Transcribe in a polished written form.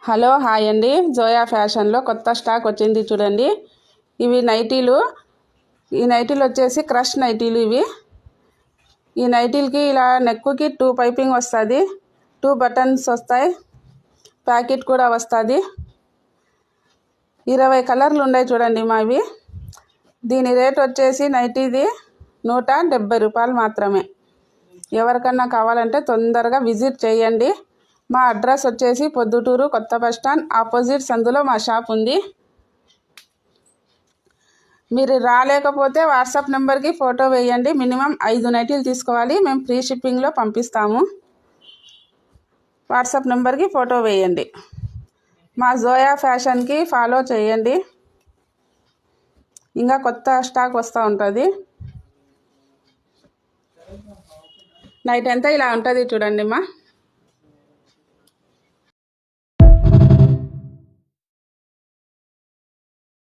Hello hi అండి. జోయా ఫ్యాషన్లో కొత్త స్టాక్ వచ్చింది చూడండి. ఇవి నైటీలు. ఈ నైటీలు వచ్చేసి క్రష్ నైటీలు. ఈ నైటీలకి ఇలా నెక్కుకి 2 పైపింగ్ వస్తుంది, 2 బటన్స్ వస్తాయి, ప్యాకెట్ కూడా వస్తుంది. 20 కలర్లు ఉన్నాయి చూడండి మావి. దీని రేట్ వచ్చేసి నైటీది 170 రూపాయలు మాత్రమే. ఎవరికన్నా కావాలంటే తొందరగా విజిట్ చేయండి. మా అడ్రస్ వచ్చేసి పొద్దుటూరు కొత్త బస్ స్టాండ్ ఆపోజిట్ సందులో మా షాప్ ఉంది. మీరు రాలేకపోతే వాట్సాప్ నెంబర్కి ఫోటో వేయండి. మినిమం 5 నైటీలు తీసుకోవాలి. మేము ఫ్రీ షిప్పింగ్లో పంపిస్తాము. వాట్సాప్ నెంబర్కి ఫోటో వేయండి. మా జోయా ఫ్యాషన్కి ఫాలో చేయండి. ఇంకా కొత్త స్టాక్ వస్తూ ఉంటుంది. నైట్ అంతా ఇలా ఉంటుంది చూడండి మా.